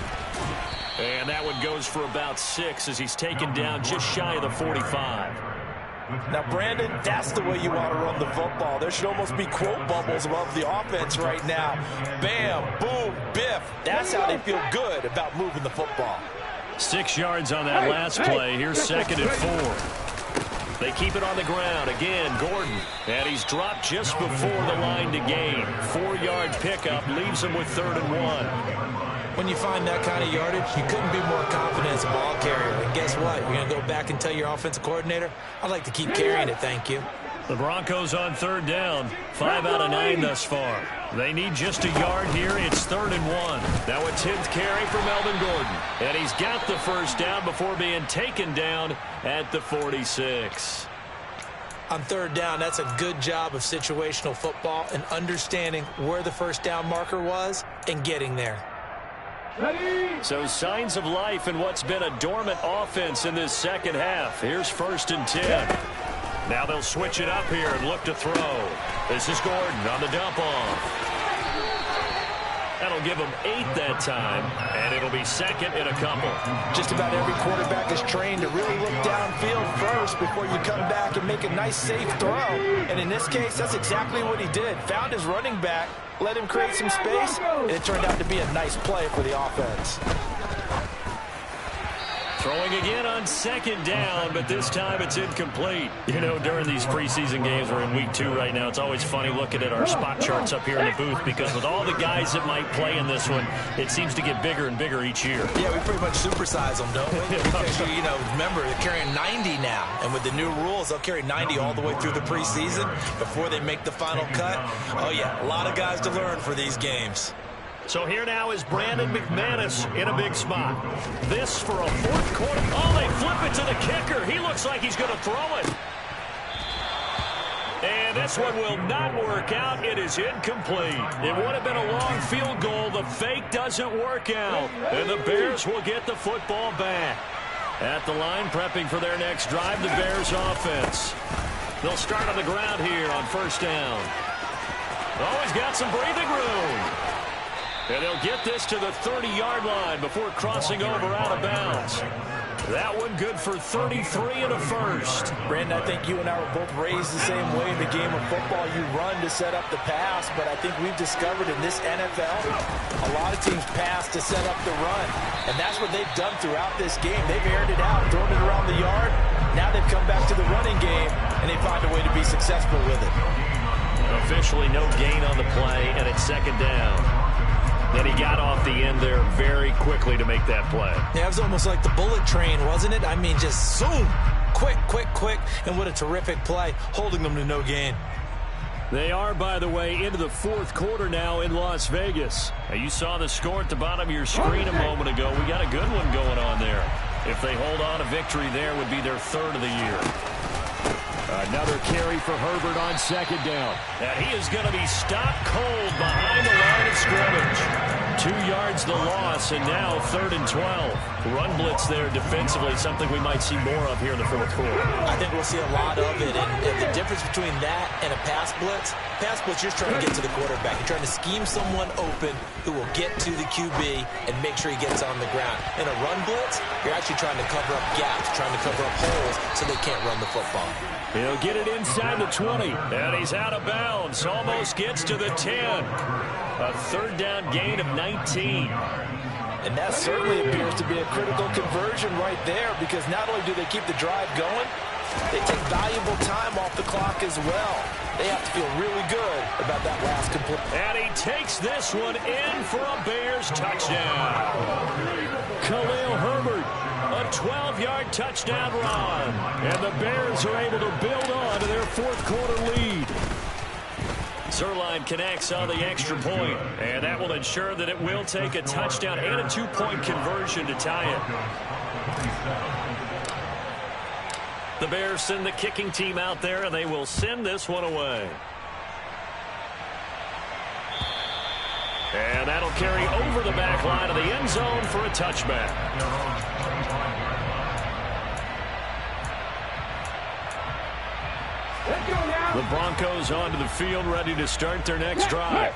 And that one goes for about 6 as he's taken down just shy of the 45. Now, Brandon, that's the way you want to run the football. There should almost be quote bubbles above the offense right now. Bam, boom, biff. That's how they feel good about moving the football. 6 yards on that last play. Here's second and 4. They keep it on the ground. Again, Gordon. And he's dropped just before the line to gain. 4-yard pickup leaves him with 3rd and 1. When you find that kind of yardage, you couldn't be more confident as a ball carrier. And guess what? You're going to go back and tell your offensive coordinator, I'd like to keep carrying it, thank you. The Broncos on 3rd down. 5 out of 9 thus far. They need just a yard here. It's 3rd and 1. Now a 10th carry for Melvin Gordon. And he's got the first down before being taken down at the 46. On 3rd down, that's a good job of situational football and understanding where the first down marker was and getting there. So signs of life in what's been a dormant offense in this second half. Here's 1st and 10. Now they'll switch it up here and look to throw. This is Gordon on the dump off. That'll give him 8 that time, and it'll be second in a couple. Just about every quarterback is trained to really look downfield first before you come back and make a nice, safe throw. And in this case, that's exactly what he did. Found his running back, let him create some space, and it turned out to be a nice play for the offense. Throwing again on second down, but this time it's incomplete. You know, during these preseason games, we're in week 2 right now, it's always funny looking at our spot charts up here in the booth because with all the guys that might play in this one, it seems to get bigger and bigger each year. Yeah, we pretty much supersize them, don't we? Because, you know, remember, they're carrying 90 now. And with the new rules, they'll carry 90 all the way through the preseason before they make the final cut. Oh, yeah, a lot of guys to learn for these games. So here now is Brandon McManus in a big spot. This for a fourth quarter. Oh, they flip it to the kicker. He looks like he's going to throw it. And this one will not work out. It is incomplete. It would have been a long field goal. The fake doesn't work out. And the Bears will get the football back. At the line, prepping for their next drive, the Bears offense. They'll start on the ground here on first down. Oh, he's got some breathing room. And they'll get this to the 30-yard line before crossing over out of bounds. That one good for 33 and a first. Brandon, I think you and I were both raised the same way in the game of football. You run to set up the pass, but I think we've discovered in this NFL, a lot of teams pass to set up the run. And that's what they've done throughout this game. They've aired it out, thrown it around the yard. Now they've come back to the running game, and they find a way to be successful with it. Officially no gain on the play, and it's second down. And he got off the end there very quickly to make that play. Yeah, it was almost like the bullet train, wasn't it? I mean, just zoom. Quick, quick, quick. And what a terrific play, holding them to no gain. They are, by the way, into the fourth quarter now in Las Vegas. Now, you saw the score at the bottom of your screen a moment ago. We got a good one going on there. If they hold on, a victory there would be their third of the year. Another carry for Herbert on second down. And he is going to be stopped cold behind the line of scrimmage. 2 yards the loss, and now 3rd and 12. Run blitz there defensively, something we might see more of here in the fourth quarter. I think we'll see a lot of it. And the difference between that and a pass blitz, you're trying to get to the quarterback. You're trying to scheme someone open who will get to the QB and make sure he gets on the ground. In a run blitz, you're actually trying to cover up gaps, trying to cover up holes so they can't run the football. He'll get it inside the 20, and he's out of bounds. Almost gets to the 10. A third down gain of 19. And that certainly appears to be a critical conversion right there, because not only do they keep the drive going, they take valuable time off the clock as well. They have to feel really good about that last complete. And he takes this one in for a Bears touchdown. Khalil Herbert, a 12-yard touchdown run. And the Bears are able to build on to their fourth quarter lead. Zerline connects on the extra point, and that will ensure that it will take a touchdown and a 2-point conversion to tie it. The Bears send the kicking team out there, and they will send this one away. And that'll carry over the back line of the end zone for a touchback. The Broncos onto the field, ready to start their next drive.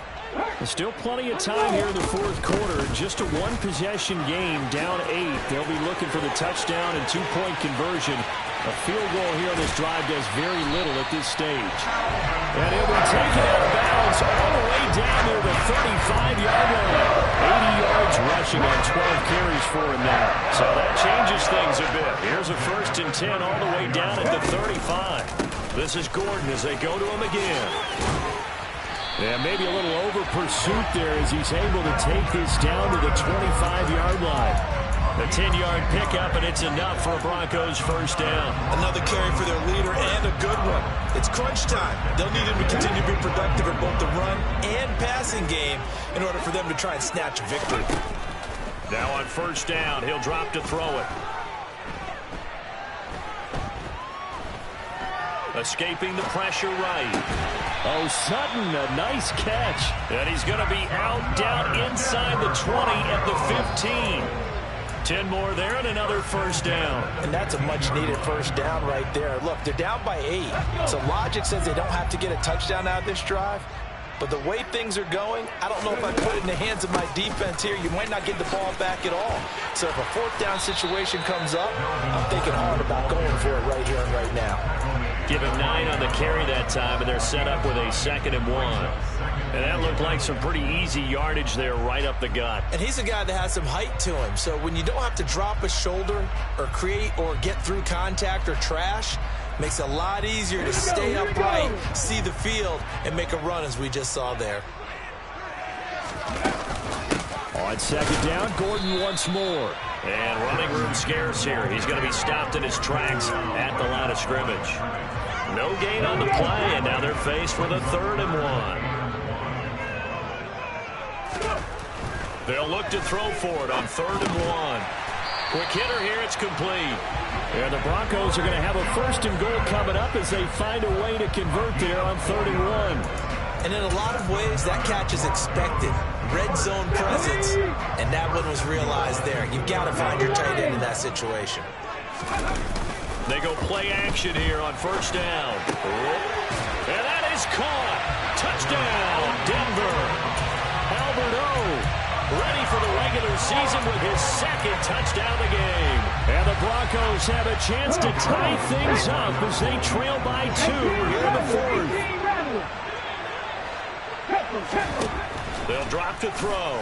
There's still plenty of time here in the fourth quarter. Just a one-possession game, down 8. They'll be looking for the touchdown and 2-point conversion. A field goal here on this drive does very little at this stage. And it will take it out of bounds all the way down near the 35-yard line. 80 yards rushing on 12 carries for him now. So that changes things a bit. Here's a 1st and 10 all the way down at the 35. This is Gordon as they go to him again. Yeah, maybe a little over pursuit there as he's able to take this down to the 25-yard line. A 10-yard pickup, and it's enough for a Broncos first down. Another carry for their leader, and a good one. It's crunch time. They'll need him to continue to be productive in both the run and passing game in order for them to try and snatch a victory. Now on first down, he'll drop to throw it. Escaping the pressure right. Oh, Sutton, a nice catch. And he's going to be out down inside the 20 at the 15. 10 more there and another first down. And that's a much-needed first down right there. Look, they're down by 8. So logic says they don't have to get a touchdown out of this drive. But the way things are going, I don't know if I put it in the hands of my defense here. You might not get the ball back at all. So if a 4th down situation comes up, I'm thinking hard about going for it right here and right now. Give him 9 on the carry that time, and they're set up with a 2nd and 1. And that looked like some pretty easy yardage there right up the gut. And he's a guy that has some height to him. So when you don't have to drop a shoulder or create or get through contact or trash, makes it a lot easier to stay upright, see the field, and make a run as we just saw there. On 2nd down, Gordon once more. And running room scarce here. He's going to be stopped in his tracks at the line of scrimmage. No gain on the play, and now they're faced with a 3rd and 1. They'll look to throw for it on 3rd and 1. Quick hitter here, it's complete. And the Broncos are going to have a 1st and goal coming up as they find a way to convert there on 3rd and 1. And in a lot of ways, that catch is expected. Red zone presence, and that one was realized there. You've got to find your tight end in that situation. They go play action here on 1st down. And that is caught. Touchdown, Denver. Albert O, ready for the regular season with his 2nd touchdown of the game. And the Broncos have a chance to tie things up as they trail by 2 here in the 4th. They'll drop to throw.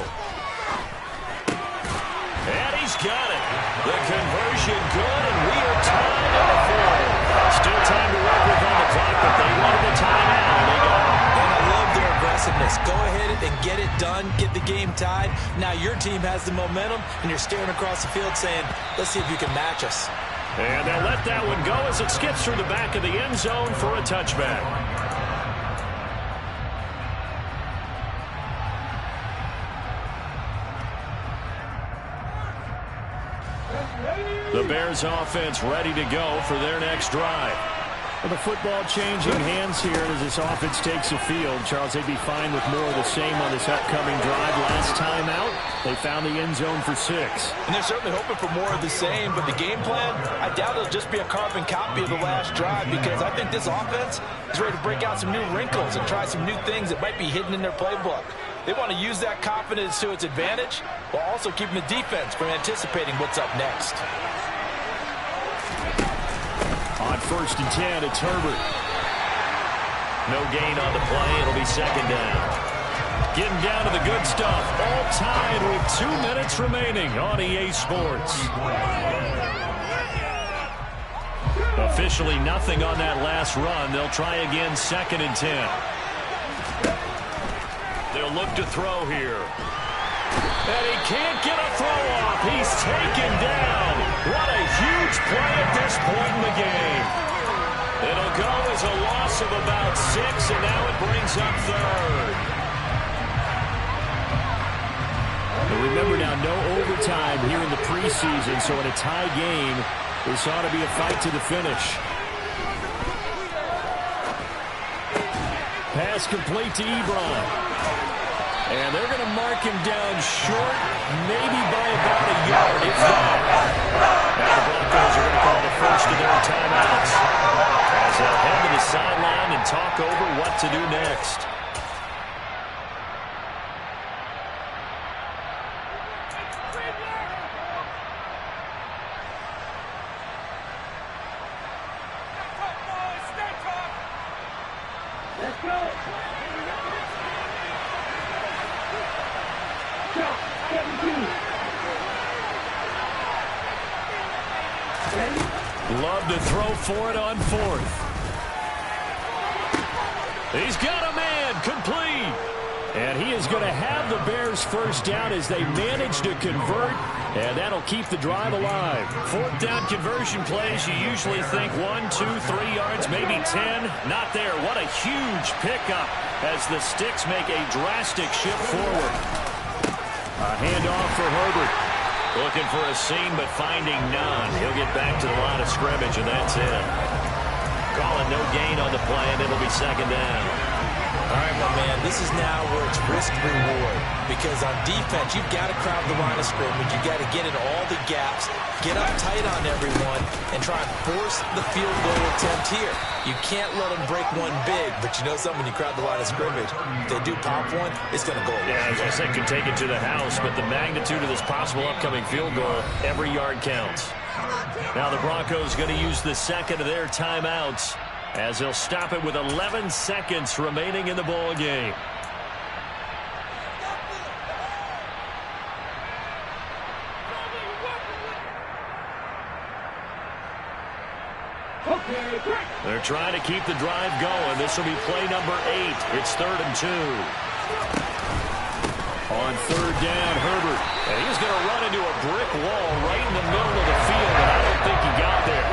And he's got it. The conversion good, and we are tied at the 4th. Still time to work with on the clock, but they wanted the timeout, and they got it. And I love their aggressiveness. Go ahead and get it done, get the game tied. Now your team has the momentum, and you're staring across the field saying, let's see if you can match us. And they'll let that one go as it skips through the back of the end zone for a touchback. The Bears offense ready to go for their next drive. Well, the football changing hands here as this offense takes the field. Charles, they'd be fine with more of the same on this upcoming drive. Last time out, they found the end zone for 6. And they're certainly hoping for more of the same, but the game plan, I doubt it'll just be a carbon copy of the last drive, because I think this offense is ready to break out some new wrinkles and try some new things that might be hidden in their playbook. They want to use that confidence to its advantage while also keeping the defense from anticipating what's up next. On 1st and 10, it's Herbert. No gain on the play. It'll be 2nd down. Getting down to the good stuff. All tied with 2 minutes remaining on EA Sports. Officially nothing on that last run. They'll try again 2nd and 10. They'll look to throw here. And he can't get a throw off. He's taken down. What a huge play at this point in the game. It'll go as a loss of about 6, and now it brings up 3rd. And remember now, no overtime here in the preseason, so in a tie game, this ought to be a fight to the finish. Pass complete to Ebron. And they're going to mark him down short, maybe by about a yard, if that. Now the Broncos are going to call the first of their timeouts as they'll head to the sideline and talk over what to do next. Let's go. Love to throw for it on 4th. He's got a man, complete. And he is going to have the Bears 1st down as they manage to convert, and that'll keep the drive alive. 4th down conversion plays, you usually think 1, 2, 3 yards, maybe 10. Not there. What a huge pickup as the Sticks make a drastic shift forward. A handoff for Herbert. Looking for a seam, but finding none. He'll get back to the line of scrimmage, and that's it. Calling no gain on the play, and it'll be 2nd down. All right, my man, this is now where it's risk-reward. Because on defense, you've got to crowd the line of scrimmage. You've got to get in all the gaps, get up tight on everyone, and try and force the field goal attempt here. You can't let them break one big, but you know something, when you crowd the line of scrimmage, if they do pop one, it's going to go away. Yeah, as I said, can take it to the house, but the magnitude of this possible upcoming field goal, every yard counts. Now the Broncos going to use the 2nd of their timeouts as he'll stop it with 11 seconds remaining in the ball game. They're trying to keep the drive going. This will be play number 8. It's 3rd and 2. On 3rd down, Herbert. And he's going to run into a brick wall right in the middle of the field, and I don't think he got there.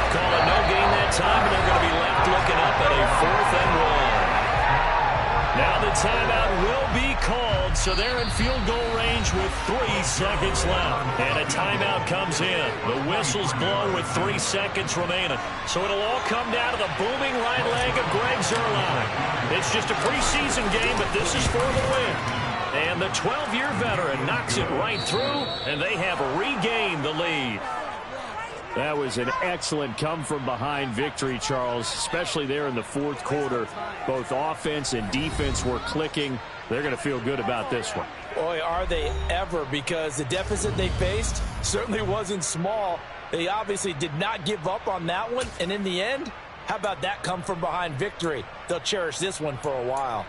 Call it no gain that time, and they're going to be left looking up at a 4th and 1. Now the timeout will be called, so they're in field goal range with 3 seconds left. And a timeout comes in. The whistle's blown with 3 seconds remaining. So it'll all come down to the booming right leg of Greg Zuerlein. It's just a preseason game, but this is for the win. And the 12-year veteran knocks it right through, and they have regained the lead. That was an excellent come-from-behind victory, Charles, especially there in the 4th quarter. Both offense and defense were clicking. They're going to feel good about this one. Boy, are they ever, because the deficit they faced certainly wasn't small. They obviously did not give up on that one, and in the end, how about that come-from-behind victory? They'll cherish this one for a while.